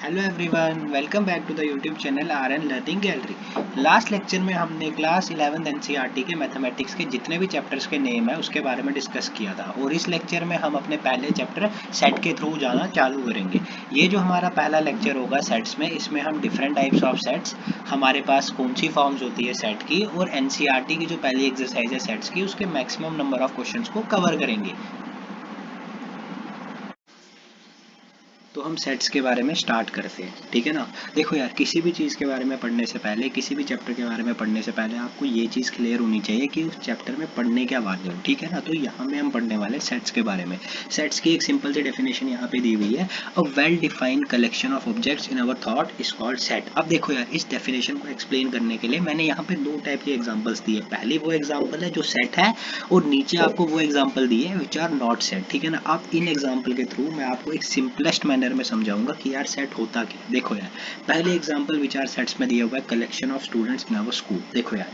Hello everyone, welcome back to the YouTube channel R N. Learning gallery. Last lecture में हमने class 11th NCERT के mathematics के जितने भी चैप्टर्स के नेम है उसके बारे में डिस्कस किया था और इस लेक्चर में हम अपने पहले चैप्टर सेट के थ्रू जाना चालू करेंगे। ये जो हमारा पहला लेक्चर होगा सेट्स में, इसमें हम डिफरेंट टाइप्स ऑफ सेट्स, हमारे पास कौन सी फॉर्म्स होती है सेट की और एनसीईआरटी की जो पहली एक्सरसाइज है सेट्स की उसके मैक्सिमम नंबर ऑफ क्वेश्चंस को कवर करेंगे। तो हम सेट्स के बारे में स्टार्ट करते हैं, ठीक है ना। देखो यार, किसी भी चीज़ के बारे में पढ़ने से पहले, किसी भी चैप्टर के बारे में पढ़ने से पहले आपको ये चीज़ क्लियर होनी चाहिए कि उस चैप्टर में पढ़ने क्या वाले हो, ठीक है ना। तो यहाँ में हम पढ़ने वाले सेट्स के बारे में। सेट्स की एक सिंपल सी डेफिनेशन यहाँ पे दी हुई है, a well defined collection of objects in our thought is called set. अब देखो यार, इस डेफिनेशन को एक्सप्लेन करने के लिए मैंने यहाँ पे दो टाइप की एग्जाम्पल्स दी है। पहली वो एग्जाम्पल है जो सेट है और नीचे आपको वो एग्जाम्पल दी है विच आर नॉट सेट, ठीक है ना। अब इन एग्जाम्पल के थ्रू मैं आपको एक सिंपलेस्ट मैनर में समझाऊंगा कि यार सेट होता क्या। देखो यार, पहले एग्जाम्पल विच आर सेट्स में दिया हुआ है collection of students in our school. देखो यार,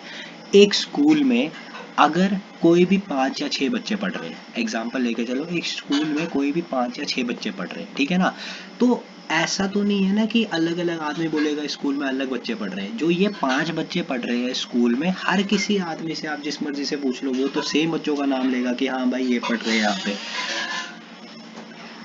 एक स्कूल में अगर कोई भी 5 या 6 बच्चे पढ़ रहे हैं, एग्जाम्पल लेके चलो, एक स्कूल में कोई भी 5 या 6 बच्चे पढ़ रहे हैं, ठीक है ना। तो ऐसा तो नहीं है ना कि अलग अलग आदमी बोलेगा स्कूल में अलग बच्चे पढ़ रहे हैं। जो ये 5 बच्चे पढ़ रहे हैं स्कूल में, हर किसी आदमी से आप जिस मर्जी से पूछ लो, वो तो सेम बच्चों का नाम लेगा कि हाँ भाई ये पढ़ रहे हैं यहाँ पे।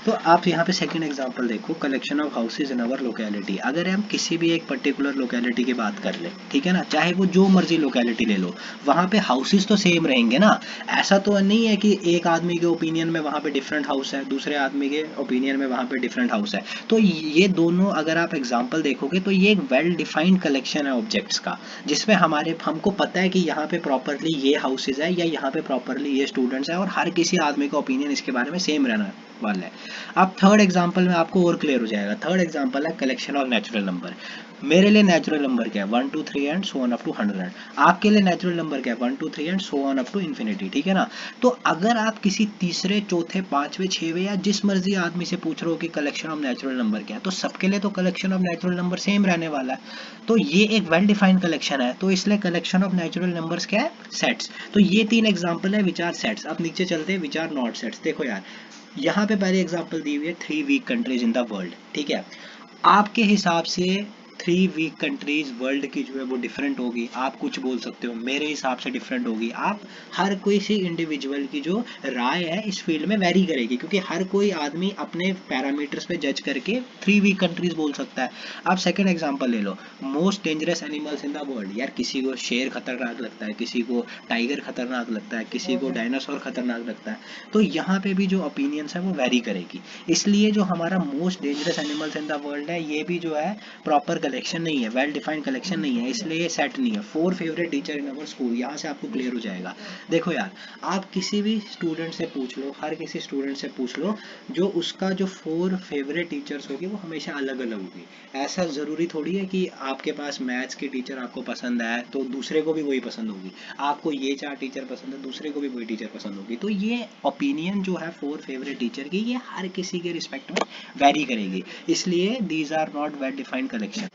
तो आप यहाँ पे सेकंड एग्जांपल देखो, collection of houses in our locality. अगर हम किसी भी एक पर्टिकुलर लोकेलिटी की बात कर ले, ठीक है ना, चाहे वो जो मर्जी लोकेलिटी ले लो, वहाँ पे हाउसेज तो सेम रहेंगे ना। ऐसा तो नहीं है कि एक आदमी के ओपिनियन में वहाँ पे डिफरेंट हाउस है, दूसरे आदमी के ओपिनियन में वहाँ पे डिफरेंट हाउस है। तो ये दोनों अगर आप एग्जाम्पल देखोगे तो ये एक वेल डिफाइंड कलेक्शन है ऑब्जेक्ट्स का, जिसमें हमको पता है कि यहाँ पे प्रॉपरली ये हाउसेज है या यहाँ पे प्रॉपरली ये स्टूडेंट्स है और हर किसी आदमी का ओपिनियन इसके बारे में सेम रहना वाला है। अब थर्ड एग्जांपल में आपको और क्लियर हो जाएगा। थर्ड एग्जांपल है कलेक्शन ऑफ नेचुरल नंबर। मेरे लिए नेचुरल नंबर क्या है, 1 2 3 and so on up to 100। आपके लिए नेचुरल नंबर क्या है, 1 2 3 and so on up to infinity, ठीक है ना। तो अगर आप किसी तीसरे, चौथे, पांचवे, छठवें या जिस मर्जी आदमी से पूछ रहे हो कि कलेक्शन ऑफ नेचुरल नंबर क्या है, तो सबके लिए तो collection of natural number same रहने वाला है। तो ये एक वेल डिफाइंड कलेक्शन है, तो इसलिए कलेक्शन ऑफ नेचुरल नंबर्स क्या है, सेट्स। तो ये तीन एग्जांपल है विच आर सेट्स। अब नीचे चलते हैं विच आर नॉट सेट्स। देखो यार, यहाँ पे पहले एग्जांपल दी हुई है 3 weak countries in the world, ठीक है। आपके हिसाब से 3 वीक कंट्रीज वर्ल्ड की जो है वो डिफरेंट होगी, आप कुछ बोल सकते हो, मेरे हिसाब से डिफरेंट होगी। आप हर कोई सी इंडिविजुअल की जो राय है इस फील्ड में वेरी करेगी, क्योंकि हर कोई आदमी अपने पैरामीटर्स पे जज करके 3 वीक कंट्रीज बोल सकता है। आप सेकंड एग्जांपल ले लो, most dangerous animals in the world. यार किसी को शेर खतरनाक लगता है, किसी को टाइगर खतरनाक लगता है, किसी को डायनासोर खतरनाक लगता है। तो यहाँ पे भी जो ओपिनियंस है वो वेरी करेगी। इसलिए जो हमारा most dangerous animals in the world है, ये भी जो है प्रॉपर कलेक्शन नहीं है, वेल डिफाइंड कलेक्शन नहीं है, इसलिए ये सेट नहीं है। 4 फेवरेट टीचर इन अवर स्कूल, यहाँ से आपको क्लियर हो जाएगा। देखो यार, आप किसी भी स्टूडेंट से पूछ लो, हर किसी स्टूडेंट से पूछ लो, जो उसका जो 4 फेवरेट टीचर्स होगी वो हमेशा अलग अलग होगी। ऐसा ज़रूरी थोड़ी है कि आपके पास मैथ्स की टीचर आपको पसंद है तो दूसरे को भी वही पसंद होगी। आपको ये 4 टीचर पसंद है, दूसरे को भी वही टीचर पसंद होगी। तो ये ओपिनियन जो है 4 फेवरेट टीचर की, ये हर किसी के रिस्पेक्ट में वेरी करेगी, इसलिए these are not well defined collection.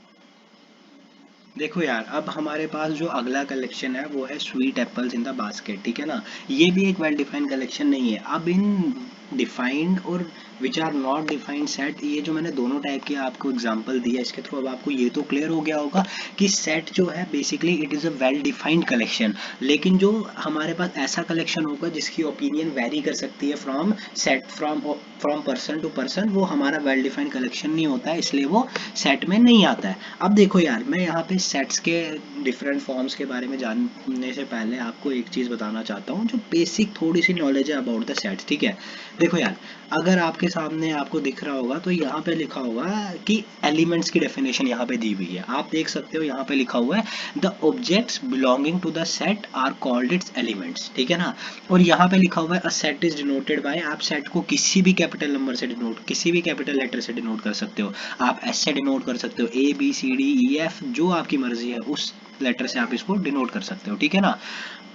देखो यार, अब हमारे पास जो अगला कलेक्शन है वो है sweet apples in the basket, ठीक है ना। ये भी एक वेल डिफाइंड कलेक्शन नहीं है। अब इन डिफाइंड और which are not defined set, ये जो मैंने दोनों टाइप के आपको एग्जांपल दिया, इसके थ्रू अब आपको ये तो क्लियर हो गया होगा कि सेट जो है basically it is a well defined collection. लेकिन जो हमारे पास ऐसा कलेक्शन होगा जिसकी ओपिनियन वेरी कर सकती है from set, from person to person, वो हमारा वेल डिफाइंड कलेक्शन नहीं होता है, इसलिए वो सेट में नहीं आता है। अब देखो यार, मैं यहाँ पे सेट्स के डिफरेंट फॉर्म्स के बारे में जानने से पहले आपको एक चीज़ बताना चाहता हूँ, जो बेसिक थोड़ी सी नॉलेज है अबाउट द सेट्स, ठीक है। देखो यार, अगर आपके सामने आपको दिख रहा होगा तो यहाँ पे लिखा होगा कि एलिमेंट्स की डेफिनेशन यहाँ पे दी हुई है। आप देख सकते हो यहाँ पे लिखा हुआ है the objects belonging to the set are called its elements, ठीक है ना। और यहाँ पे लिखा हुआ है a set is denoted by, आप सेट को किसी भी कैपिटल नंबर से डिनोट, किसी भी कैपिटल लेटर से डिनोट कर सकते हो। आप एस से डिनोट कर सकते हो, A B C D E F, जो आपकी मर्जी है उस लेटर से आप इसको डिनोट कर सकते हो, ठीक है ना।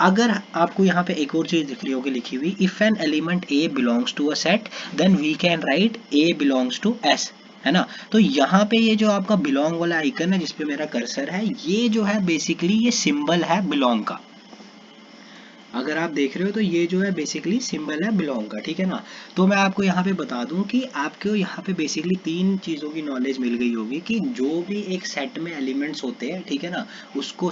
अगर आपको यहाँ पे एक और चीज दिख रही होगी लिखी हुई, if an element A belongs to a set then we can write A belongs to S, है ना। तो यहाँ पे ये जो आपका बिलोंग वाला आइकन है जिसपे मेरा कर्सर है, ये जो है बेसिकली ये सिंबल है बिलोंग का। अगर आप देख रहे हो तो ये जो है बेसिकली सिंबल है बिलोंग का, ठीक है ना। तो मैं आपको यहाँ पे बता दूं कि आपको यहाँ पे बेसिकली तीन चीज़ों की नॉलेज मिल गई होगी कि जो भी एक सेट में एलिमेंट्स होते हैं, ठीक है ना, उसको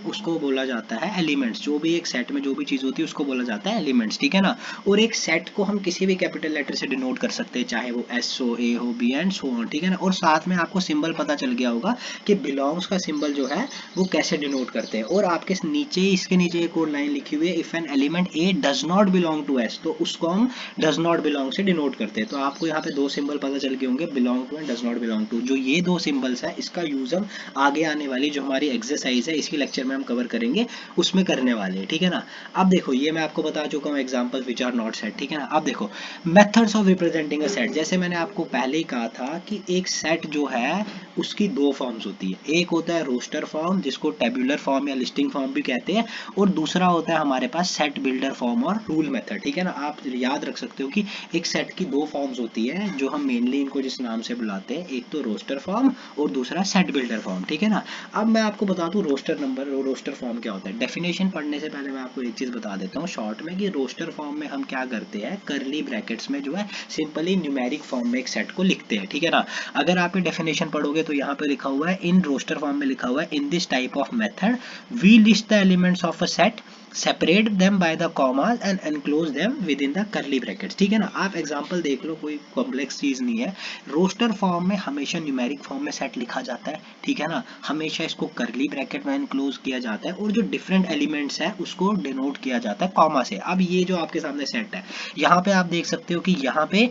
उसको बोला जाता है एलिमेंट्स। जो भी एक सेट में जो भी चीज़ होती है उसको बोला जाता है एलिमेंट्स, ठीक है ना। और एक सेट को हम किसी भी कैपिटल लेटर से डिनोट कर सकते हैं, चाहे वो एस हो, ए हो, बी एंड सो ऑन, ठीक है ना। और साथ में आपको सिंबल पता चल गया होगा कि बिलोंग्स का सिंबल जो है वो कैसे डिनोट करते हैं। और आपके नीचे, इसके नीचे एक और लाइन लिखी हुई है, if an element A does not belong to S, तो उसको हम डज नॉट बिलोंग से डिनोट करते हैं। तो आपको यहाँ पे दो सिंबल पता चल गए होंगे, belong to and does not belong to. जो ये दो सिंबल्स है, इसका यूज हम आगे आने वाली जो हमारी एक्सरसाइज है इसी लेक्चर में हम कवर करेंगे, उसमें करने वाले हैं, ठीक है ना। अब देखो ये मैं आपको बता चुका हूँ example which are not set, ठीक है ना। अब देखो methods of representing a set, जैसे मैंने आपको पहले ही कहा था कि एक सेट जो है उसकी दो फॉर्म्स होती है। एक होता है रोस्टर फॉर्म जिसको टेबुलर फॉर्म या लिस्टिंग फॉर्म भी कहते हैं, और दूसरा होता है हमारे पास सेट बिल्डर फॉर्म और रूल मेथड, ठीक है ना। आप याद रख सकते हो कि एक सेट की दो फॉर्म्स होती है जो हम मेनली इनको जिस नाम से बुलाते हैं, एक तो रोस्टर फॉर्म और दूसरा सेट बिल्डर फॉर्म, ठीक है ना। अब मैं आपको बता दूं रोस्टर फॉर्म क्या होता है। डेफिनेशन पढ़ने से पहले मैं आपको एक चीज बता देता हूँ शॉर्ट में कि रोस्टर फॉर्म में हम क्या करते हैं, करली ब्रैकेट्स में जो है सिंपली न्यूमेरिक फॉर्म में एक सेट को लिखते हैं, ठीक है ना। अगर आप ये डेफिनेशन पढ़ोगे तो यहाँ पे लिखा हुआ है, इन रोस्टर फॉर्म में लिखा हुआ है, in this type of method we list the elements of a set, separate them by the commas and enclose them within the curly brackets, ठीक है ना। आप एग्जांपल देख लो, कोई कॉम्प्लेक्स चीज नहीं है। रोस्टर फॉर्म में हमेशा न्यूमेरिक फॉर्म में सेट लिखा जाता है, ठीक है ना। हमेशा इसको करली ब्रैकेट में एनक्लोज किया जाता है और जो डिफरेंट एलिमेंट्स है उसको डिनोट किया जाता है कॉमा से। अब ये जो आपके सामने सेट है, यहाँ पे आप देख सकते हो कि यहाँ पे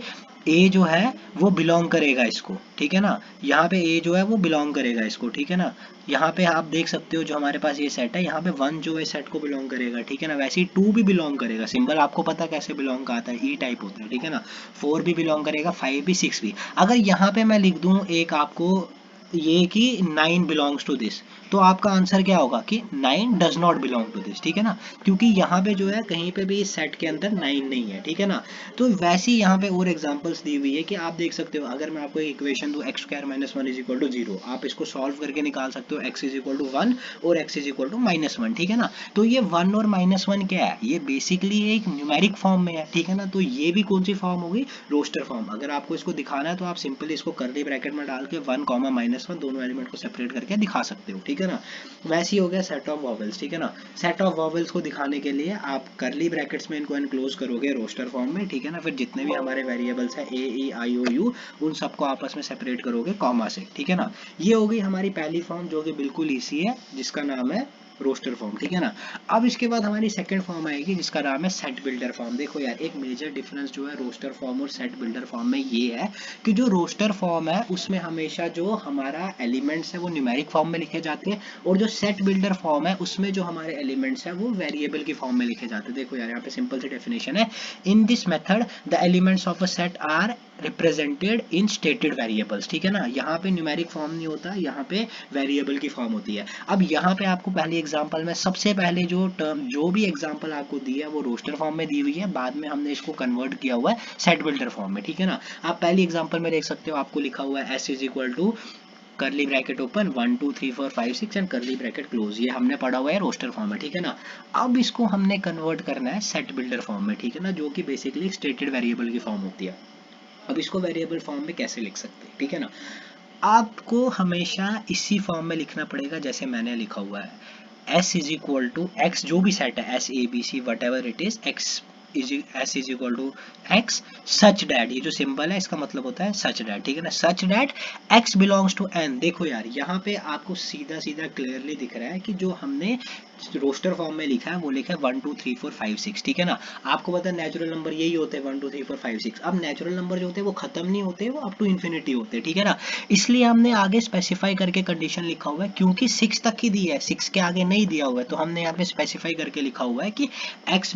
ए जो है वो बिलोंग करेगा इसको, ठीक है ना। यहाँ पे ए जो है वो बिलोंग करेगा इसको, ठीक है ना। यहाँ पे आप देख सकते हो जो हमारे पास ये सेट है, यहाँ पे 1 जो है सेट को बिलोंग करेगा, ठीक है ना। वैसे ही 2 भी बिलोंग करेगा, सिंबल आपको पता कैसे बिलोंग का आता है, ई टाइप होता है, ठीक है ना। 4 भी बिलोंग करेगा, 5 भी, 6 भी। अगर यहाँ पे मैं लिख दूं एक आपको ये कि 9 बिलोंग्स टू दिस, तो आपका आंसर क्या होगा कि 9 does not belong to this, ठीक है ना। क्योंकि यहाँ पे जो है कहीं पे भी इस सेट के अंदर 9 नहीं है, ठीक है ना। तो वैसे ही यहाँ पे और एग्जांपल्स दी हुई है कि आप देख सकते हो, अगर मैं आपको एक इक्वेशन दूं X square minus one is equal to 0, आप इसको सॉल्व करके निकाल सकते हो एक्स इज इक्वल टू 1 और एक्स इज इक्वल टू -1, ठीक है ना। तो ये 1 और -1 क्या है, ये बेसिकली एक न्यूमेरिक फॉर्म में है, ठीक है ना। तो ये भी कौन सी फॉर्म होगी, रोस्टर फॉर्म। अगर आपको इसको दिखाना है तो आप सिंपली इसको करली ब्रैकेट में डाल के 1 -1 दोनों एलिमेंट को सेपरेट करके दिखा सकते हो, ठीक है ना। वैसे ही हो गया सेट ऑफ वॉवेल्स, ठीक है ना। सेट ऑफ वॉवेल्स को दिखाने के लिए आप करली ब्रैकेट्स में इनको एनक्लोज करोगे रोस्टर फॉर्म में, ठीक है ना। फिर जितने भी हमारे वेरिएबल्स हैं ए ई आई ओ यू, उन सबको आपस में सेपरेट करोगे कॉमा से, ठीक है ना। ये हो गई हमारी पहली फॉर्म जो कि बिल्कुल ईजी है, जिसका नाम है रोस्टर फॉर्म, ठीक है ना। अब इसके बाद हमारी सेकंड फॉर्म आएगी जिसका नाम है सेट बिल्डर फॉर्म। देखो यार, एक मेजर डिफरेंस जो है रोस्टर फॉर्म और सेट बिल्डर फॉर्म में ये है कि जो रोस्टर फॉर्म है उसमें हमेशा जो हमारा एलिमेंट्स है वो न्यूमेरिक फॉर्म में लिखे जाते हैं, और जो सेट बिल्डर फॉर्म है उसमें जो हमारे एलिमेंट्स है वो वेरिएबल की फॉर्म में लिखे जाते हैं। देखो यार, यहाँ पे सिंपल सी डेफिनेशन है, in this method the elements of a set are represented in stated variables, ठीक है ना। यहाँ पे न्यूमेरिक फॉर्म नहीं होता, यहाँ पे वेरिएबल की फॉर्म होती है। अब यहाँ पे आपको पहले एग्जांपल में सबसे पहले जो टर्म, जो भी एग्जांपल आपको दी है वो रोस्टर फॉर्म में दी हुई है, बाद में हमने इसको कन्वर्ट किया हुआ है सेट बिल्डर फॉर्म में, ठीक है ना। आप पहली एग्जांपल में देख सकते हो, आपको लिखा हुआ है S is equal to curly bracket open 1 2 3 4 5 6 and curly bracket close. ये हमने पढ़ा हुआ है रोस्टर फॉर्म में, ठीक है ना। अब इसको हमने कन्वर्ट करना है सेट बिल्डर फॉर्म में, ठीक है ना, जो कि बेसिकली स्टेटेड वेरिएबल की फॉर्म होती है। अब इसको वेरिएबल फॉर्म में कैसे लिख सकते हैं, ठीक है ना। आपको हमेशा इसी फॉर्म में लिखना पड़ेगा जैसे मैंने लिखा हुआ है, S is equal to X, जो भी सेट है S A B C whatever it is, X S is equal to X such that, ये जो सिंबल है इसका मतलब होता है सच डैट, ठीक है ना। Such that X belongs to N. देखो यार, यहाँ पे आपको सीधा सीधा क्लियरली दिख रहा है कि जो हमने रोस्टर फॉर्म में लिखा है वो लिखा है 1 2 3 4 5 6, ठीक है ना। आपको पता है नेचुरल नंबर यही होते हैं 1 2 3 4 5 6। अब नेचुरल नंबर जो होते हैं वो खत्म नहीं होते, वो अप टू इन्फिनिटी होते हैं, ठीक है ना। इसलिए हमने आगे स्पेसिफाई करके कंडीशन लिखा हुआ है, क्योंकि 6 तक ही दी है, 6 के आगे नहीं दिया हुआ है, तो हमने यहाँ पे स्पेसिफाई करके लिखा हुआ है कि x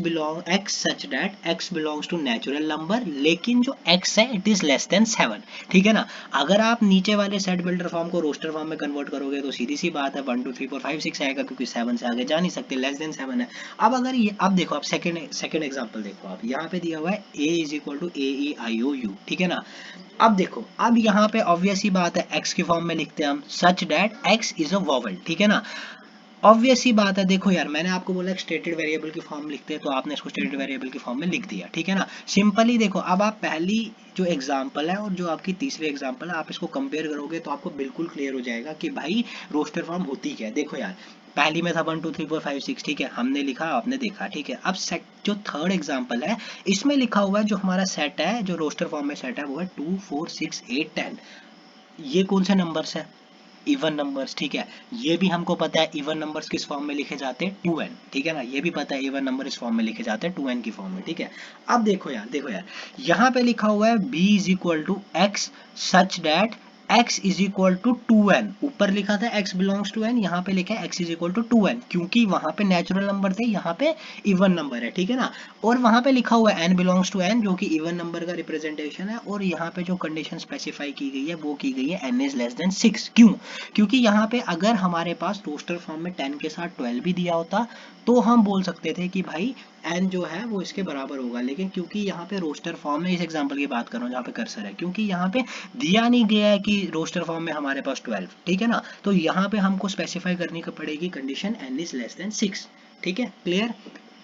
such that x belongs to natural number, लेकिन जो x है इट इज लेस देन 7, ठीक है ना। अगर आप नीचे वाले सेट बिल्डर फॉर्म को रोस्टर फॉर्म में कन्वर्ट करोगे तो सीधी सी बात है 1 2 3 4 5 6 आएगा, क्योंकि 7 से आगे जा नहीं सकते, लेस देन 7 है। अब अगर ये, अब देखो, आप सेकंड एग्जांपल देखो, आप यहाँ पे दिया हुआ है a is equal to A E I O U, ठीक है ना। अब देखो, अब यहाँ पे ऑब्वियस ही बात है x की फॉर्म में लिखते हैं हम सच that x is a vowel, ठीक है ना। ऑब्वियस ही बात है। देखो यार, मैंने आपको बोला स्टेटेड वेरिएबल की फॉर्म लिखते हैं, तो आपने इसको स्टेटेड वेरिएबल की फॉर्म में लिख दिया, ठीक है ना। सिंपली देखो, अब आप पहली जो एग्जांपल है और जो आपकी तीसरी एग्जांपल है, आप इसको कंपेयर करोगे तो आपको बिल्कुल क्लियर हो जाएगा कि भाई रोस्टर फॉर्म होती क्या है। देखो यार, पहली में था 1 2 3 4 5 6, ठीक है, हमने लिखा, आपने देखा, ठीक है। अब सेट जो थर्ड एग्जांपल है, इसमें लिखा हुआ है जो हमारा सेट है, जो रोस्टर फॉर्म में सेट है, वो है 2 4 6 8 10। ये कौन से नंबर्स है? इवन नंबर्स, ठीक है। ये भी हमको पता है इवन नंबर्स किस फॉर्म में लिखे जाते हैं, 2n, ठीक है ना। ये भी पता है इवन नंबर इस फॉर्म में लिखे जाते हैं 2n की फॉर्म में, ठीक है। अब देखो यार, देखो यार, यहाँ पे लिखा हुआ है b is equal to X such that x is equal to 2n। ऊपर लिखा था x बिलोंग्स टू n, यहाँ पे लिखा है x is equal to 2n, क्योंकि वहां पे नेचुरल नंबर थे, यहाँ पे इवन नंबर है, ठीक है ना। और वहां पे लिखा हुआ है n बिलोंग्स टू n, जो कि इवन नंबर का रिप्रेजेंटेशन है। और यहाँ पे जो कंडीशन स्पेसिफाई की गई है वो की गई है n इज लेस देन 6। क्यों? क्योंकि यहाँ पे अगर हमारे पास रोस्टर फॉर्म में 10 के साथ 12 भी दिया होता तो हम बोल सकते थे कि भाई n जो है वो इसके बराबर होगा। लेकिन क्योंकि यहाँ पे रोस्टर फॉर्म में, इस एग्जांपल की बात कर रहा हूँ जहाँ पे कर्सर है, क्योंकि यहाँ पे दिया नहीं गया है कि रोस्टर फॉर्म में हमारे पास 12, ठीक है ना, तो यहाँ पे हमको स्पेसिफाई करनी पड़ेगी condition n is less then 6, ठीक है। Clear?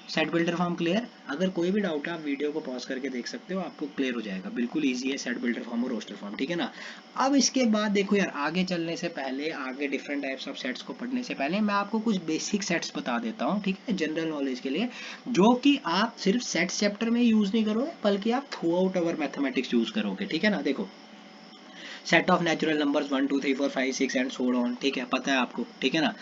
Set builder form clear? अगर कोई भी डाउट है आप वीडियो को पॉज करके देख सकते हो, आपको क्लियर हो जाएगा। बिल्कुल इजी है सेट बिल्डर फॉर्म और रोस्टर फॉर्म, ठीक है ना। अब इसके बाद देखो यार, आगे चलने से पहले, आगे डिफरेंट टाइप्स ऑफ सेट्स को पढ़ने से पहले मैं आपको कुछ बेसिक सेट्स बता देता हूँ, ठीक है, जनरल नॉलेज के लिए, जो कि आप सिर्फ सेट्स चैप्टर में यूज नहीं करोगे बल्कि आप through out our mathematics use करोगे, ठीक है ना। देखो, set of natural numbers 1 2 3 4 5 6 and so on, ठीक है, पता है आपको, ठीक है ना।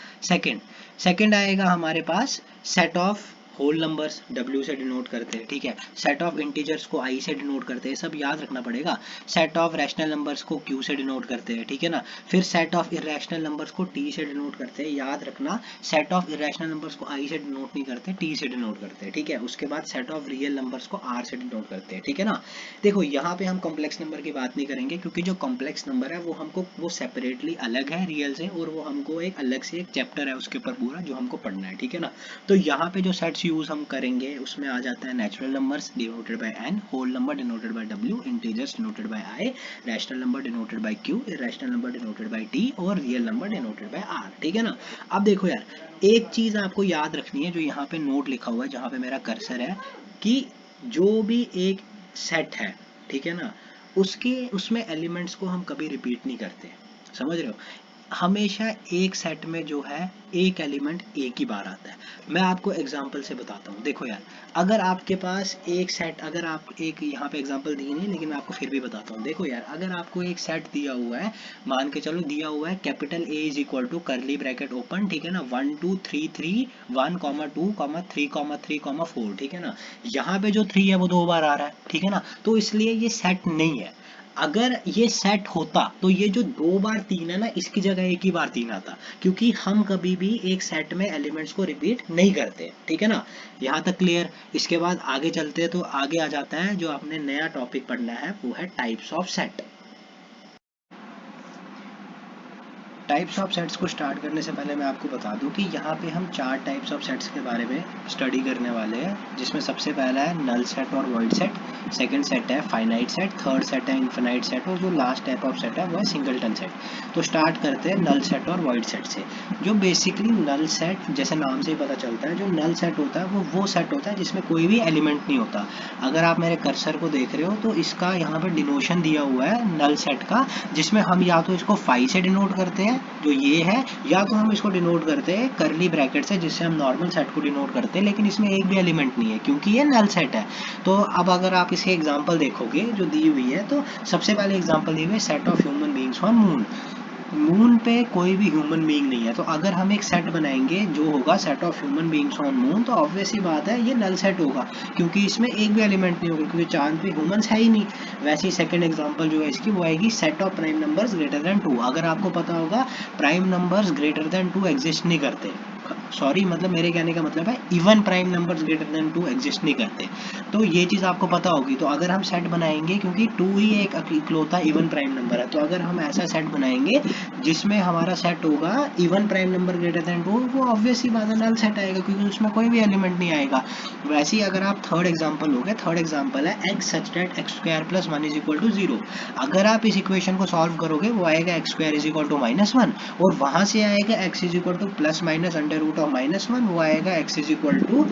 सेकंड आएगा हमारे पास set of whole numbers, W से डिनोट करते हैं, ठीक है। सेट ऑफ इंटीजर्स को I से डिनोट करते हैं, सब याद रखना पड़ेगा। सेट ऑफ रैशनल नंबर्स को Q से डिनोट करते हैं, ठीक है ना। फिर सेट ऑफ इरेशनल नंबर्स को T से डिनोट करते हैं, याद रखना। सेट ऑफ इरेशनल नंबर्स को I से डिनोट नहीं करते, T से डिनोट करते हैं, ठीक है। उसके बाद सेट ऑफ रियल नंबर्स को R से डिनोट करते हैं, ठीक है ना। देखो, यहाँ पे हम कॉम्प्लेक्स नंबर की बात नहीं करेंगे, क्योंकि जो कॉम्प्लेक्स नंबर है वो हमको, वो सेपरेटली अलग है रियल से, और वो हमको एक अलग से एक चैप्टर है उसके ऊपर पूरा जो हमको पढ़ना है, ठीक है ना। तो यहाँ पे जो सेट्स यूज हम करेंगे उसमें आ जाता है natural numbers denoted by n, whole number denoted by w, integers denoted by i, rational number denoted by q, irrational number denoted by t, और real number denoted by r, ठीक है ना। अब देखो यार, एक चीज आपको याद रखनी है, जो यहाँ पे नोट लिखा हुआ है जहाँ पे मेरा कर्सर है, कि जो भी एक सेट है, ठीक है ना, उसके उसमें एलिमेंट्स को हम कभी रिपीट नहीं करते, समझ रहे हो। हमेशा एक सेट में जो है एक एलिमेंट एक ही बार आता है। मैं आपको एग्जांपल से बताता हूँ। देखो यार, अगर आपके पास एक सेट, अगर आप एक, यहाँ पे एग्जांपल दी नहीं लेकिन मैं आपको फिर भी बताता हूँ। देखो यार, अगर आपको एक सेट दिया हुआ है, मान के चलो दिया हुआ है capital A is equal to curly bracket open, ठीक है ना, 1 2 3 3 1 2 3 3 4, ठीक है ना। यहाँ पे जो 3 है वो 2 बार आ रहा है, ठीक है ना, तो इसलिए ये सेट नहीं है। अगर ये सेट होता तो ये जो 2 बार 3 है ना, इसकी जगह एक ही बार 3 आता, क्योंकि हम कभी भी एक सेट में एलिमेंट्स को रिपीट नहीं करते, ठीक है ना। यहाँ तक क्लियर? इसके बाद आगे चलते हैं, तो आगे आ जाता है जो आपने नया टॉपिक पढ़ना है, वो है types of set. Types of sets को स्टार्ट करने से पहले मैं आपको बता दूं कि यहाँ पे हम 4 टाइप्स ऑफ सेट्स के बारे में स्टडी करने वाले हैं, जिसमें सबसे पहला है नल सेट और वॉइड सेट, सेकंड सेट है फाइनाइट सेट, थर्ड सेट है इनफिनाइट सेट, और जो लास्ट टाइप ऑफ सेट है वो है सिंगलटन सेट। तो स्टार्ट करते हैं नल सेट और वॉइड सेट से। जो बेसिकली नल सेट, जैसे नाम से ही पता चलता है, जो नल सेट होता है वो सेट होता है जिसमें कोई भी एलिमेंट नहीं होता। अगर आप मेरे कर्सर को देख रहे हो तो इसका यहाँ पर डिनोशन दिया हुआ है नल सेट का, जिसमें हम या तो इसको 5 से डिनोट करते हैं जो ये है, या तो हम इसको डिनोट करते हैं करली ब्रैकेट से, जिससे हम नॉर्मल सेट को डिनोट करते हैं, लेकिन इसमें एक भी एलिमेंट नहीं है क्योंकि ये नल सेट है। तो अब अगर आप इसके एग्जांपल देखोगे जो दी हुई है, तो सबसे पहले एग्जांपल दी हुई है set of human beings on moon. Moon पे कोई भी ह्यूमन बीइंग नहीं है, तो अगर हम एक सेट बनाएंगे जो होगा set of human beings on moon, तो ऑब्वियस ही बात है ये नल सेट होगा, क्योंकि इसमें एक भी एलिमेंट नहीं होगा, क्योंकि चांद पे ह्यूमंस है ही नहीं। वैसे ही सेकंड एग्जांपल जो है इसकी, वो आएगी set of prime numbers greater than 2। अगर आपको पता होगा prime numbers greater than 2 exist नहीं करते, सॉरी मतलब मेरे कहने का मतलब है even prime numbers greater than 2 exist नहीं करते। तो ये चीज़ आपको पता होगी। तो अगर हम सेट बनाएंगे, क्योंकि 2 ही एक इकलौता इवन प्राइम नंबर है, तो अगर हम ऐसा सेट बनाएंगे जिसमें हमारा सेट होगा even prime number greater than 2, वो ऑब्वियस ही बात है नल सेट आएगा, क्योंकि उसमें कोई भी एलिमेंट नहीं आएगा। वैसे ही अगर आप थर्ड एग्जाम्पल हो गए, थर्ड एग्जाम्पल है X such that X square plus 1 is equal to 0। अगर आप इस इक्वेशन को सॉल्व करोगे वो आएगा X square is equal to -1, और वहां से आएगा X is equal to plus minus under root of -1, वो आएगा X is equal to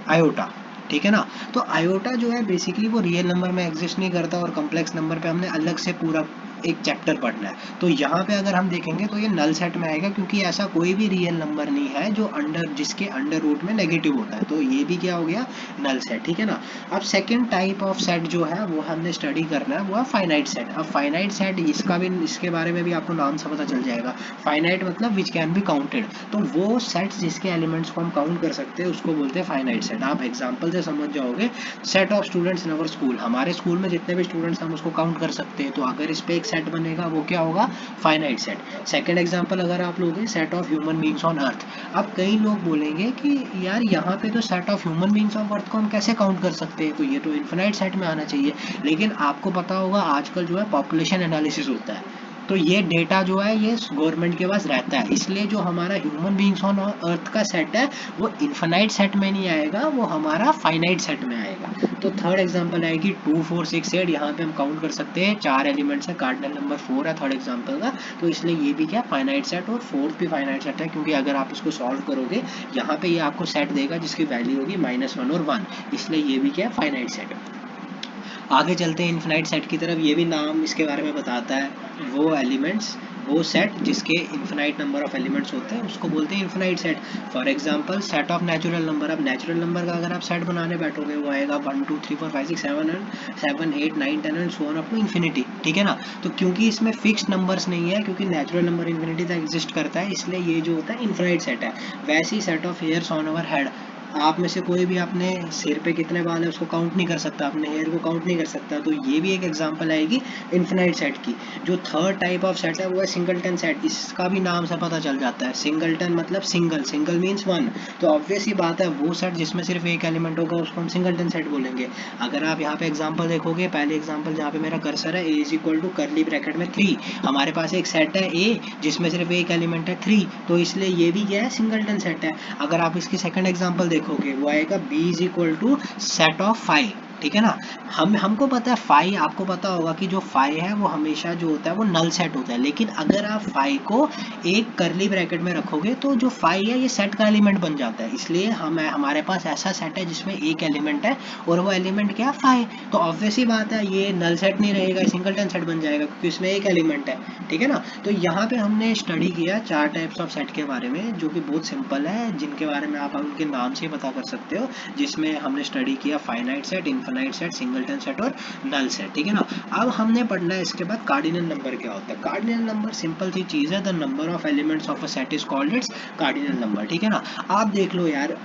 iota. ठीक है ना। तो आयोटा जो है बेसिकली वो रियल नंबर में एग्जिस्ट नहीं करता, और कॉम्प्लेक्स नंबर पे हमने अलग से पूरा एक चैप्टर पढ़ना है। तो यहाँ पे अगर हम देखेंगे तो ये नल सेट में आएगा, क्योंकि ऐसा कोई भी रियल नंबर नहीं है जो जिसके अंडर रूट में नेगेटिव होता है। तो ये भी क्या हो गया, नल सेट। ठीक है ना। अब सेकेंड टाइप ऑफ सेट जो है वो हमने स्टडी करना है, वो है फाइनाइट सेट। अब फाइनाइट सेट इसके बारे में भी आपको नाम से पता चल जाएगा। फाइनाइट मतलब विच कैन बी काउंटेड। तो वो सेट जिसके एलिमेंट्स को हम काउंट कर सकते हैं उसको बोलते हैं फाइनाइट सेट। आप एग्जाम्पल से समझ जाओगे। Set of students in our school, हमारे स्कूल में जितने भी स्टूडेंट्स हम उसको काउंट कर सकते हैं। तो अगर इस पे एक सेट बनेगा वो क्या होगा, फाइनाइट सेट। सेकंड एग्जांपल अगर आप लोगे, set of human beings on earth. अब कई लोग बोलेंगे कि यार यहाँ पे तो set of human beings on earth को हम कैसे काउंट कर सकते हैं, तो ये तो इनफिनाइट सेट में आना चाहिए। लेकिन आपको पता होगा आजकल जो है पॉपुलेशन एनालिसिस होता है, तो ये डेटा जो है ये गवर्नमेंट के पास रहता है, इसलिए जो हमारा ह्यूमन बीइंग्स ऑन अर्थ का सेट है वो इनफिनाइट सेट में नहीं आएगा, वो हमारा फाइनाइट सेट में आएगा। तो थर्ड एग्जांपल आएगी 2 4 6 8। यहाँ पे हम काउंट कर सकते हैं 4 एलिमेंट्स है, कार्डिनल नंबर 4 है थर्ड एग्जांपल का। तो इसलिए ये भी क्या फाइनाइट सेट, और फोर्थ भी फाइनाइट सेट है, क्योंकि अगर आप इसको सॉल्व करोगे यहाँ पे ये आपको सेट देगा जिसकी वैल्यू होगी -1 और 1, इसलिए ये भी क्या फाइनाइट सेट है। आगे चलते हैं इनफिनाइट सेट की तरफ। ये भी नाम इसके बारे में बताता है। वो एलिमेंट्स, वो सेट जिसके इनफिनाइट नंबर ऑफ एलिमेंट्स होते हैं उसको बोलते हैं infinite set. For example set of natural number. अब नेचुरल नंबर का अगर आप सेट बनाने बैठोगे वो आएगा 1 2 3 4 5 6 7 8 9 10 and so on up to infinity. ठीक है ना। तो क्योंकि इसमें फिक्स्ड नंबर्स नहीं है, क्योंकि नेचुरल नंबर इन्फिनिटी तक एग्जिस्ट करता है, इसलिए ये जो होता है इनफिनाइट सेट है। वैसे ही set of hairs on our head, आप में से कोई भी अपने सिर पे कितने बाल है उसको काउंट नहीं कर सकता, अपने हेयर को काउंट नहीं कर सकता। तो ये भी एक एग्जांपल आएगी इनफिनाइट सेट की। जो थर्ड टाइप ऑफ सेट है वो है सिंगलटन सेट। इसका भी नाम से पता चल जाता है, सिंगलटन मतलब सिंगल, सिंगल मीन्स 1। तो ऑब्वियस ही बात है वो सेट जिसमें सिर्फ एक एलिमेंट होगा उसको हम सिंगलटन सेट बोलेंगे। अगर आप यहाँ पे एग्जाम्पल देखोगे, पहले एग्जाम्पल जहाँ पे मेरा कर्सर है, A is equal to curly bracket में 3, हमारे पास एक सेट है ए जिसमें सिर्फ एक एलिमेंट है 3, तो इसलिए ये भी क्या है, सिंगलटन सेट है। अगर आप इसकी सेकंड एग्जांपल देखोगे वो आएगा b is equal to set of 5। ठीक है ना। हमको पता है 5, आपको पता होगा कि जो 5 है वो हमेशा जो होता है वो नल सेट होता है। लेकिन अगर आप 5 को एक करली ब्रैकेट में रखोगे तो जो 5 है ये सेट का एलिमेंट बन जाता है। इसलिए हमारे पास ऐसा सेट है जिसमें एक एलिमेंट है और वो एलिमेंट क्या, 5। तो ऑब्वियस ही बात है ये नल सेट नहीं रहेगा, सिंगलटन सेट बन जाएगा, क्योंकि इसमें एक एलिमेंट है। ठीक है ना। तो यहाँ पे हमने स्टडी किया 4 टाइप्स ऑफ सेट के बारे में, जो कि बहुत सिंपल है, जिनके बारे में आप उनके नाम से पता कर सकते हो। जिसमें हमने स्टडी किया finite set, infinite set, singleton set और नल सेट। ठीक है ना। अब हमने पढ़ना है इसके बाद कार्डिनल नंबर क्या होता है। कार्डिनल नंबर सिंपल सी चीज है, the number of elements of a set is called its cardinal number. ठीक है ना। आप देख लो यार,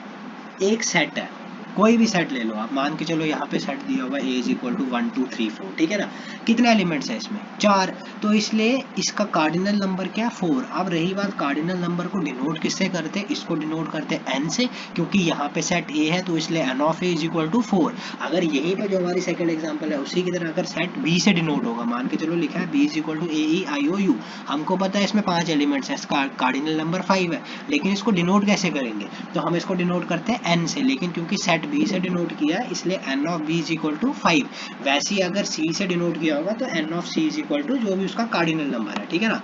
एक सेट है, कोई भी सेट ले लो आप, मान के चलो यहाँ पे सेट दिया हुआ है a इज इक्वल टू 1 2 3 4। ठीक है ना। कितने एलिमेंट्स है इसमें, 4। तो इसलिए इसका कार्डिनल नंबर क्या है, 4। अब रही बात कार्डिनल नंबर को डिनोट किससे करते हैं, इसको डिनोट करते हैं n से, क्योंकि यहाँ पे सेट a है तो इसलिए n of a is equal to 4। अगर यहीं पे जो हमारी सेकंड एग्जांपल है उसी की तरह अगर सेट b से डिनोट होगा, मान के चलो लिखा है b is equal to a e i o u, हमको पता है इसमें 5 एलिमेंट्स है, इसका कार्डिनल नंबर 5 है, लेकिन इसको डिनोट कैसे करेंगे, तो हम इसको डिनोट करते हैं n से। लेकिन क्योंकि सेट b से डिनोट किया है इसलिए n of b is equal to 5। वैसे ही अगर c से डिनोट किया होगा तो n of c is equal to जो भी उसका कार्डिनल नंबर है। ठीक है ना।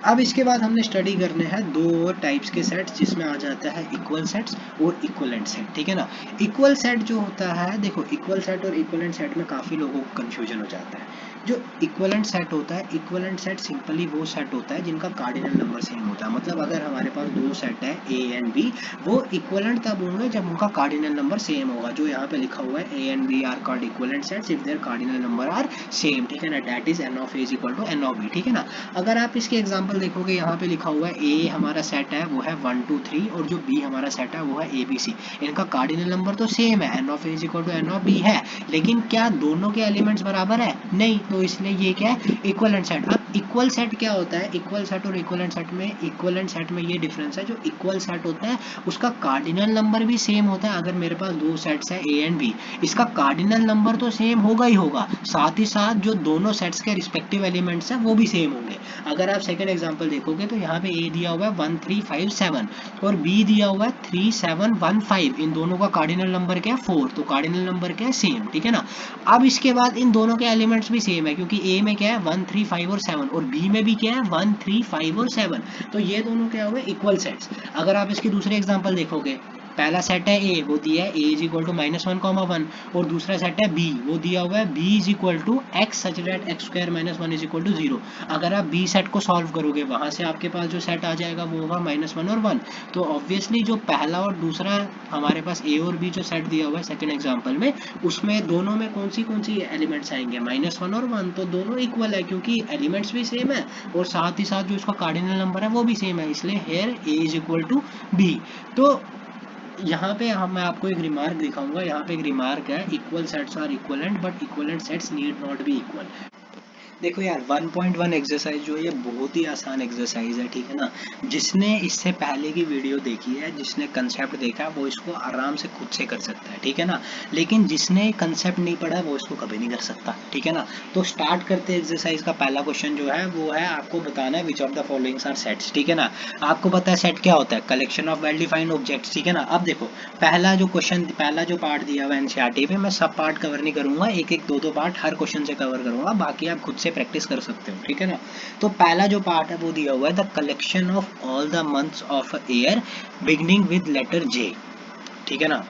अब इसके बाद हमने स्टडी करने हैं 2 और टाइप्स के सेट्स, जिसमें आ जाता है इक्वल सेट्स और इक्वलेंट सेट। ठीक है ना। इक्वल सेट जो होता है, देखो इक्वल सेट और इक्वलेंट सेट में काफी लोगों को कंफ्यूजन हो जाता है। जो इक्वलेंट सेट होता है, इक्वलेंट सेट सिंपली वो सेट होता है जिनका कार्डिनल नंबर सेम होता है। मतलब अगर हमारे पास 2 सेट है a एंड b, वो इक्वलेंट तब होंगे जब उनका कार्डिनल नंबर सेम होगा। जो यहाँ पे लिखा हुआ है a and b are called equivalent sets if their cardinal number are same. ठीक है ना। That is n of a is equal to n of b। ठीक है ना। अगर आप इसके एग्जांपल देखोगे, यहाँ पे लिखा हुआ है a हमारा सेट है वो है 1 2 3 और जो b हमारा सेट है वो है a b c। इनका कार्डिनल नंबर तो सेम है, n of a is equal to n of b है, लेकिन क्या दोनों के एलिमेंट्स बराबर है, नहीं। तो तो इसलिए ये क्या है, इक्वलेंट सेट। अब इक्वल सेट क्या होता है, इक्वल सेट और इक्वलेंट सेट में ये डिफरेंस है, जो इक्वल सेट होता है उसका कार्डिनल नंबर भी सेम होता है। अगर मेरे पास दो सेट्स है ए एंड बी, इसका कार्डिनल नंबर तो सेम होगा ही होगा, साथ ही साथ जो दोनों सेट्स के रिस्पेक्टिव एलिमेंट्स हैं वो भी सेम होंगे। अगर आप सेकंड एग्जांपल देखोगे तो यहाँ पे ए दिया हुआ है 1357 और बी दिया हुआ है 3715, इन दोनों का कार्डिनल नंबर क्या है 4, तो कार्डिनल नंबर क्या है सेम, ठीक है ना। अब इसके बाद इन दोनों के एलिमेंट्स भी सेम है, क्योंकि ए में क्या है 1 3 5 और 7 और बी में भी क्या है 1 3 5 और 7, तो ये दोनों क्या हुए इक्वल सेट्स। अगर आप इसकी दूसरे एग्जांपल देखोगे, पहला सेट है ए, वो दिया है ए इज इक्वल टू -1, और दूसरा सेट है बी, वो दिया हुआ है B is equal to X such that X square -1 is equal to 0। अगर आप बी सेट को सॉल्व करोगे, वहां से आपके पास जो सेट आ जाएगा वो होगा -1 और 1। तो ऑब्वियसली जो पहला और दूसरा हमारे पास ए और बी जो सेट दिया हुआ है सेकंड एग्जांपल में, उसमें दोनों में कौन सी एलिमेंट्स आएंगे, -1 और 1, तो दोनों इक्वल है क्योंकि एलिमेंट्स भी सेम है और साथ ही साथ जो इसका कार्डिनल नंबर है वो भी सेम है, इसलिए here A is equal to B. तो यहाँ पे मैं आपको एक रिमार्क दिखाऊंगा, यहाँ पे एक रिमार्क है, equal sets are equivalent but equivalent sets need not be equal. देखो यार 1.1 एक्सरसाइज जो है ये बहुत ही आसान एक्सरसाइज है, ठीक है ना। जिसने इससे पहले की वीडियो देखी है, जिसने कंसेप्ट देखा है, वो इसको आराम से खुद से कर सकता है, ठीक है ना। लेकिन जिसने कंसेप्ट नहीं पढ़ा वो इसको कभी नहीं कर सकता, ठीक है ना। तो स्टार्ट करते एक्सरसाइज का पहला क्वेश्चन जो है वो है, आपको बताना है which of the followings are sets, ठीक है ना। आपको पता है सेट क्या होता है, collection of well defined objects, ठीक है ना। अब देखो पहला जो क्वेश्चन, पहला जो पार्ट दिया हुआ है एनसीईआरटी में, मैं सब पार्ट कवर नहीं करूंगा, एक एक दो पार्ट हर क्वेश्चन से कवर करूंगा, बाकी आप खुद से प्रैक्टिस कर सकते हो, ठीक है ना। तो पहला जो पार्ट है वो दिया हुआ है the collection of all the months of a year beginning with letter J, ठीक है ना।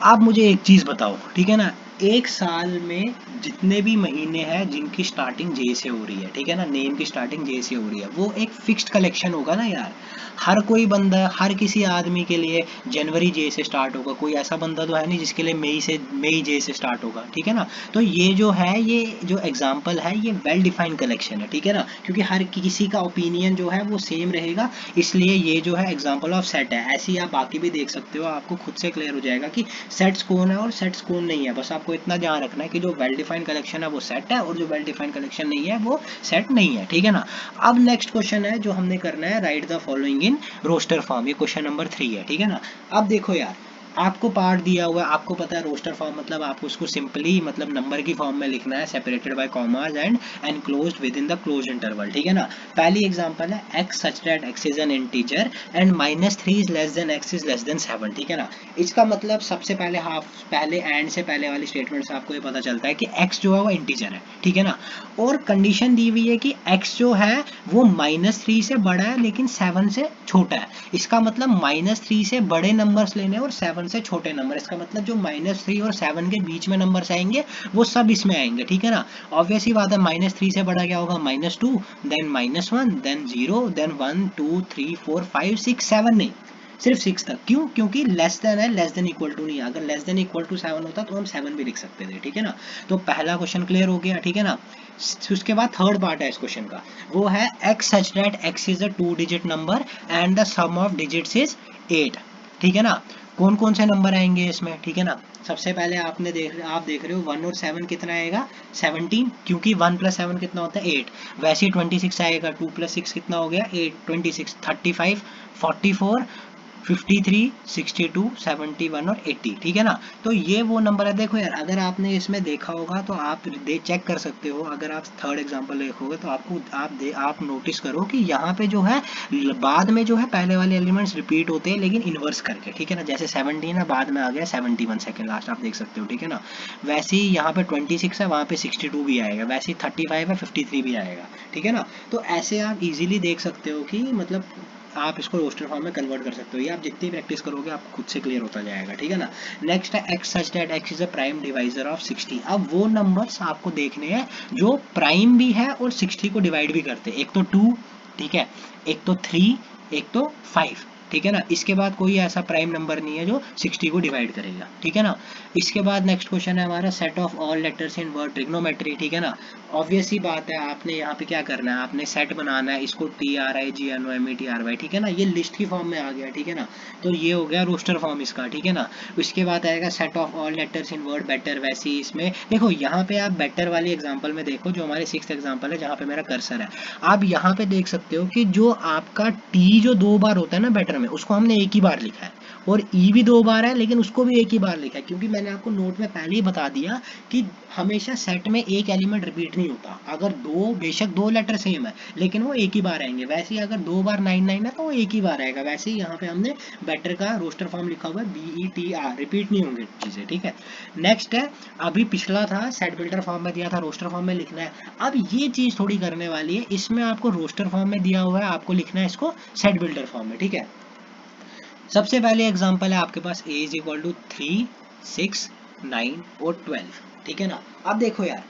आप मुझे एक चीज बताओ, ठीक है ना, एक साल में जितने भी महीने हैं जिनकी स्टार्टिंग जे से हो रही है, ठीक है ना, नेम की स्टार्टिंग जे से हो रही है, वो एक फिक्स्ड कलेक्शन होगा ना यार। हर कोई बंदा, हर किसी आदमी के लिए जनवरी जे से स्टार्ट होगा, कोई ऐसा बंदा तो है नहीं जिसके लिए मई जे से स्टार्ट होगा, ठीक है ना। तो ये जो है, ये जो एग्जाम्पल है ये वेल डिफाइंड कलेक्शन है, ठीक है ना, क्योंकि हर किसी का ओपिनियन जो है वो सेम रहेगा, इसलिए ये जो है एग्जाम्पल ऑफ सेट है। ऐसे ही आप बाकी भी देख सकते हो, आपको खुद से क्लियर हो जाएगा कि सेट्स कौन है और सेट्स कौन नहीं है। बस आपको इतना ध्यान रखना है कि जो वेल डिफाइंड कलेक्शन है वो सेट है और जो वेल डिफाइंड कलेक्शन नहीं है वो सेट नहीं है, ठीक है ना। अब नेक्स्ट क्वेश्चन है जो हमने करना है, write the following in roster form, ये क्वेश्चन नंबर 3 है, ठीक है ना। अब देखो यार, आपको पार्ट दिया हुआ है, आपको पता है रोस्टर फॉर्म मतलब आपको उसको सिंपली मतलब नंबर की फॉर्म में लिखना है, separated by commas and enclosed with in the close interval, ठीक है ना। पहली एग्जांपल है x such that x is an integer and -3 is less than x is less then 7, ठीक है ना। इसका मतलब सबसे पहले पहले एंड से पहले वाली स्टेटमेंट से आपको ये पता चलता है कि x जो है वो इंटीजर है, ठीक है ना। और कंडीशन दी हुई है कि x जो है वो -3 से बड़ा है लेकिन 7 से छोटा है। इसका मतलब -3 से बड़े नंबर्स लेने और 7 से छोटे नंबर, इसका मतलब जो -3 और 7 के बीच में नंबर्स आएंगे वो सब इसमें आएंगे, ठीक है ना। ऑब्वियस ही बात है, -3 से बड़ा क्या होगा, -2, देन -1, देन 0, देन 1 2 3 4 5 6 7 नहीं, सिर्फ 6 तक। क्यों, क्योंकि लेस देन है, लेस देन इक्वल टू नहीं है। अगर लेस देन इक्वल टू 7 होता तो हम 7 भी लिख सकते थे, ठीक है ना। तो पहला क्वेश्चन क्लियर हो गया, ठीक है ना। उसके बाद थर्ड पार्ट है इस क्वेश्चन का, वो है x such that x is a 2 digit number and the sum of digits is 8, ठीक है ना। कौन कौन से नंबर आएंगे इसमें, ठीक है ना। सबसे पहले आप देख रहे हो 1 और 7 कितना आएगा 17, क्योंकि 1 + 7 कितना होता है 8। वैसे ही 26 आएगा, 2 + 6 कितना हो गया 8, 26, 35, 44, 53, 62, 71 और 80, ठीक है ना। तो ये वो नंबर है। देखो यार, अगर आपने इसमें देखा होगा तो आप चेक कर सकते हो, अगर आप थर्ड एग्जांपल देखोगे तो आपको आप नोटिस करो कि यहाँ पे जो है बाद में जो है पहले वाले एलिमेंट्स रिपीट होते हैं लेकिन इनवर्स करके, ठीक है ना। जैसे 17 है, बाद में आ गया 71 सेकंड लास्ट, आप देख सकते हो, ठीक है ना। वैसे ही यहाँ पे 26 है, वहाँ पे 62 भी आएगा, वैसे ही 35 है, 53 भी आएगा, ठीक है ना। तो ऐसे आप इजीली देख सकते हो कि मतलब आप इसको रोस्टर फॉर्म में कन्वर्ट कर सकते हो। ये आप जितनी प्रैक्टिस करोगे आप खुद से क्लियर होता जाएगा, ठीक है ना। नेक्स्ट है x such that x is a prime divisor of 60। अब वो नंबर्स आपको देखने हैं जो प्राइम भी है और 60 को डिवाइड भी करते हैं। एक तो 2, ठीक है, एक तो 3, एक तो 5, ठीक है ना। इसके बाद कोई ऐसा प्राइम नंबर नहीं है जो 60 को डिवाइड करेगा, ठीक है ना। इसके बाद नेक्स्ट क्वेश्चन है हमारा set of all letters in word trigonometry, ठीक है ना। ऑब्वियस ही बात है, आपने यहाँ पे क्या करना है, आपने सेट बनाना है, इसको TRIGNOMETRY, ठीक है ना, ये लिस्ट की फॉर्म में आ गया, ठीक है ना। तो ये हो गया रोस्टर फॉर्म इसका, ठीक है ना। उसके बाद आएगा set of all letters in word better, वैसे ही इसमें देखो, यहाँ पे आप बेटर वाली एग्जांपल में देखो, जो हमारे 6th एग्जांपल है जहाँ पे मेरा कर्सर है, आप यहाँ पे देख सकते हो कि जो आपका टी जो 2 बार होता है ना बेटर में, उसको हमने एक ही बार लिखा है, और ई भी 2 बार है लेकिन उसको भी एक ही बार लिखा है, क्योंकि मैंने आपको नोट में पहले ही बता दिया कि हमेशा सेट में एक एलिमेंट रिपीट नहीं होता। अगर बेशक 2 लेटर सेम है लेकिन वो एक ही बार आएंगे, वैसे ही अगर 2 बार 99 है तो वो एक ही बार आएगा। वैसे ही यहाँ पे हमने बेटर का रोस्टर फॉर्म लिखा हुआ है BETR, रिपीट नहीं होंगे चीजें, ठीक है। नेक्स्ट है, अभी पिछला था सेट बिल्डर फॉर्म में दिया था, रोस्टर फॉर्म में लिखना है। अब ये चीज थोड़ी करने वाली है, इसमें आपको रोस्टर फॉर्म में दिया हुआ है, आपको लिखना है इसको सेट बिल्डर फॉर्म में, ठीक है। सबसे पहले एग्जांपल है आपके पास a = 3, 6, 9 और 12, ठीक है ना। अब देखो यार,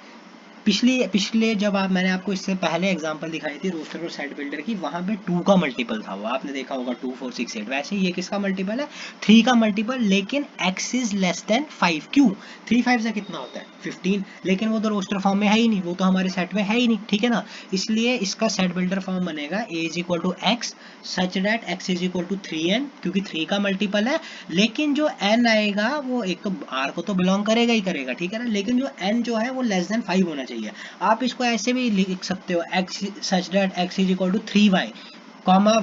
पिछले जब मैंने आपको इससे पहले एग्जांपल दिखाई थी रोस्टर और सेट बिल्डर की, वहां पे 2 का मल्टीपल था, वो आपने देखा होगा 2, 4, 6, 8। वैसे ये किसका मल्टीपल है, 3 का मल्टीपल, लेकिन x इज लेस देन 5। क्यों, 3 5 से कितना होता है 15, लेकिन वो तो रोस्टर फॉर्म में है ही नहीं, वो तो हमारे सेट में है ही नहीं, ठीक है ना। इसलिए इसका सेट बिल्डर फॉर्म बनेगा a = x such that x = 3n, क्योंकि 3 का मल्टीपल है, लेकिन जो n आएगा वो एक तो r को तो बिलोंग करेगा ही करेगा, ठीक है ना, लेकिन जो n जो है वो लेस देन 5 होना चाहिए। आप इसको ऐसे भी लिख सकते हो, x such that x = 3y,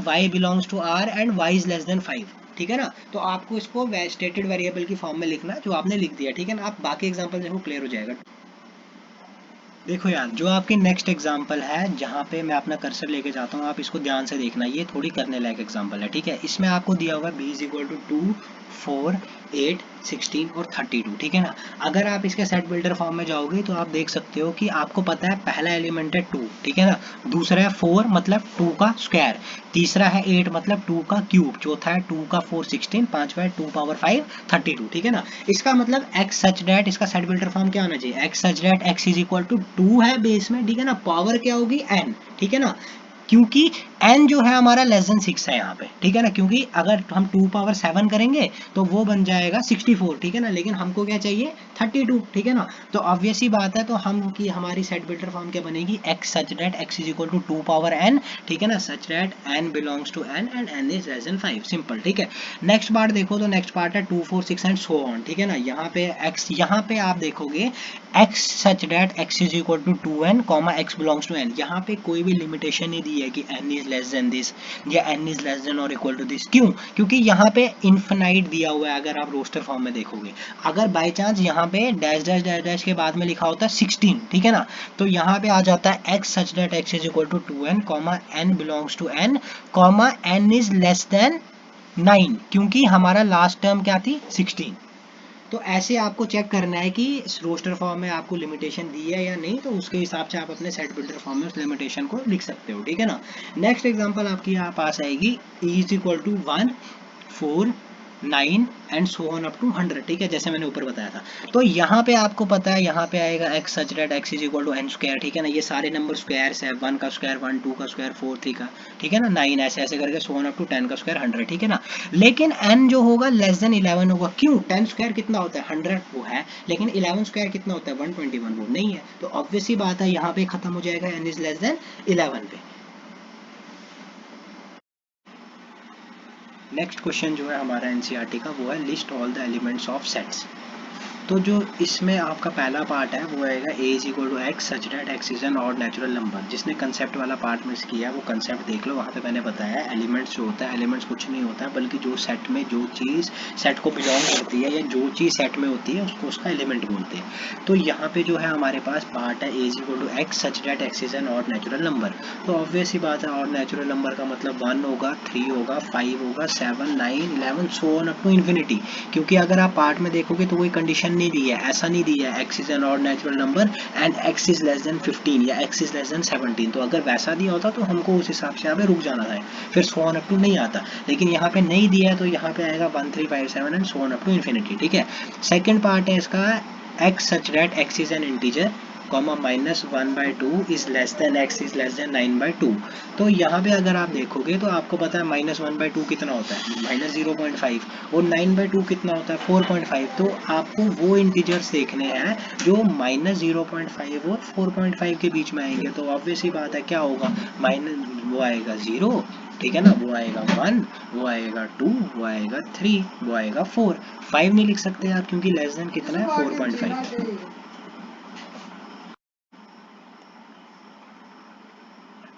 y belongs to r and y is less than 5, ठीक है ना। तो आपको इसको स्टेटेड वेरिएबल की फॉर्म में लिखना, जो आपने लिख दिया, ठीक है ना। आप बाकी एग्जांपल देखो, क्लियर हो जाएगा। देखो यार, जो आपकी नेक्स्ट एग्जांपल है, जहाँ पे मैं अपना कर्सर लेके जाता हूँ, आप इसको ध्यान से देखना, ये थोड़ी करने लायक एग्जांपल है, ठीक है। इसमें आपको दिया होगा b = 2, 4, 8, 16 और 32, ठीक है ना। अगर आप इसके सेट बिल्डर फॉर्म में जाओगे तो आप देख सकते हो कि आपको पता है पहला एलिमेंट है 2, ठीक है ना, दूसरा है 4 मतलब 2 का स्क्वायर, तीसरा है 8 मतलब 2 का क्यूब, चौथा है 2 का 4 16, पांचवा है 2 पावर 5 32, ठीक है ना। इसका मतलब x सच दैट, इसका सेट बिल्डर फॉर्म क्या होना चाहिए, x सच दैट x = 2 है बेस में, ठीक है ना, पावर क्या होगी n, ठीक है ना, क्योंकि n जो है हमारा लेस देन 6 है यहाँ पे, ठीक है ना, क्योंकि अगर हम 2 पावर 7 करेंगे तो वो बन जाएगा 64, ठीक है ना, लेकिन हमको क्या चाहिए 32, ठीक है ना। तो ऑब्वियस ही बात है, तो हम की हमारी सेट बिल्डर फॉर्म क्या बनेगी, x such that x = 2 power n, ठीक है ना, such that n belongs to n and n is less than 5, simple, ठीक है। नेक्स्ट पार्ट देखो, तो नेक्स्ट पार्ट है 2, 4, 6 एंड सो ऑन, ठीक है ना। यहाँ पे x, यहाँ पे आप देखोगे x such that x = 2n, x belongs to n, यहाँ पे कोई भी लिमिटेशन नहीं दी है कि n is less then this या n इज लेस देन और इक्वल टू दिस। क्यों, क्योंकि यहाँ पे इनफिनाइट दिया हुआ है। अगर आप रोस्टर फॉर्म में देखोगे, अगर बाय चांस यहाँ पे डैश डैश डैश डैश के बाद में लिखा होता है 16, ठीक है ना, तो यहाँ पे आ जाता है x such that x = 2n, n belongs to n, n is less than 9, क्योंकि हमारा लास्ट टर्म क्या थी 16। तो ऐसे आपको चेक करना है कि रोस्टर फॉर्म में आपको लिमिटेशन दी है या नहीं, तो उसके हिसाब से आप अपने सेट बिल्डर फॉर्म में उस लिमिटेशन को लिख सकते हो, ठीक है ना। नेक्स्ट एग्जांपल आपकी यहाँ पास आएगी e = 1, 4, 9 and so on up to 100, ठीक है, जैसे मैंने ऊपर बताया था। तो यहाँ पे आपको पता है, यहाँ पे आएगा x such that x = n square, ठीक है ना, ये सारे नंबर स्क्वायर्स है, 1 का स्क्वायर 1, 2 का स्क्वायर 4, 3 का, ठीक है ना, 9, ऐसे ऐसे करके सो ऑन अप टू 10 का स्क्वायर 100, ठीक है ना। लेकिन n जो होगा लेस देन 11 होगा। क्यों, 10 स्क्वायर कितना होता है 100, वो है, लेकिन 11 स्क्वायर कितना होता है 121, वो नहीं है। तो ऑब्वियस ही बात है, यहाँ पे खत्म हो जाएगा n इज लेस देन 11 पे। नेक्स्ट क्वेश्चन जो है हमारा एनसीईआरटी का, वो है list all the elements of sets. तो जो इसमें आपका पहला पार्ट है वो आएगा a = x such that x is N odd natural number. जिसने कंसेप्ट वाला पार्ट मिस किया है वो कंसेप्ट देख लो, वहाँ पे मैंने बताया है एलिमेंट्स जो होता है, एलिमेंट्स कुछ नहीं होता है, बल्कि जो सेट में जो चीज़ सेट को बिलोंग करती है या जो चीज़ सेट में होती है उसको उसका एलिमेंट बोलते हैं। तो यहाँ पे जो है हमारे पास पार्ट है a = x such that x is N odd natural number. तो ऑब्वियस ही बात है, ऑड नेचुरल नंबर का मतलब 1 होगा, 3 होगा, 5 होगा, 7, 9, 11 so on up to infinity. क्योंकि अगर आप पार्ट में देखोगे तो कोई कंडीशन नहीं दी है, ऐसा नहीं दिया है x is N odd natural number and x is less then 15 या x इज लेस देन 17। तो अगर वैसा दिया होता तो हमको उस हिसाब से यहाँ पे रुक जाना था, फिर सो ऑन अप टू नहीं आता। लेकिन यहाँ पे नहीं दिया है, तो यहाँ पे आएगा 1, 3, 5, 7 and so on up to infinity, ठीक है। सेकंड पार्ट है इसका x such that x is an integer, comma -1/2 is less than x is less than 9/2। तो यहाँ पे अगर आप देखोगे तो आपको पता है -1/2 कितना होता है, -0.5, और 9/2 कितना होता है, 4.5। तो आपको वो इंटीजर्स देखने हैं जो -0.5 और 4.5 के बीच में आएंगे। तो ऑब्वियस ही बात है क्या होगा, माइनस वो आएगा 0, ठीक है ना, वो आएगा 1, वो आएगा 2, वो आएगा 3, वो आएगा 4। 5 नहीं लिख सकते यार क्योंकि लेस देन कितना है, 4.5।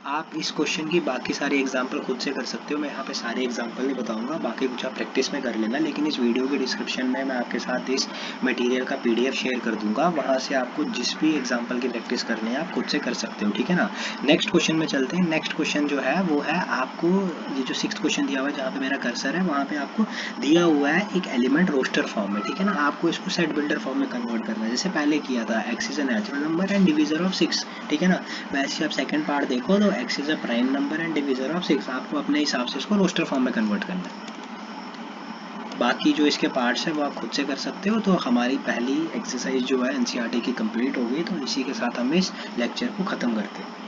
आप इस क्वेश्चन की बाकी सारी एग्जाम्पल खुद से कर सकते हो, मैं यहाँ पे सारे एग्जाम्पल नहीं बताऊंगा, बाकी कुछ आप प्रैक्टिस में कर लेना। लेकिन इस वीडियो के डिस्क्रिप्शन में मैं आपके साथ इस मटेरियल का PDF शेयर कर दूंगा, वहाँ से आपको जिस भी एग्जाम्पल की प्रैक्टिस करनी है आप खुद से कर सकते हो, ठीक है ना। नेक्स्ट क्वेश्चन में चलते हैं। नेक्स्ट क्वेश्चन जो है वो है आपको ये जो 6th क्वेश्चन दिया हुआ है, जहाँ पे मेरा कर्सर है वहाँ पे आपको दिया हुआ है एक एलिमेंट रोस्टर फॉर्म में, ठीक है ना। आपको इसको सेट बिल्डर फॉर्म में कन्वर्ट करना है, जैसे पहले किया था, x is a natural number and divisor of 6, ठीक है ना। वैसे आप सेकंड पार्ट देखो तो x is a prime number and divisor of 6, आपको अपने हिसाब से इसको रोस्टर फॉर्म में कन्वर्ट करना है। बाकी जो इसके पार्ट्स हैं वो आप खुद से कर सकते हो। तो हमारी पहली एक्सरसाइज जो है NCERT की कंप्लीट हो गई। तो इसी के साथ हम इस लेक्चर को ख़त्म करते हैं।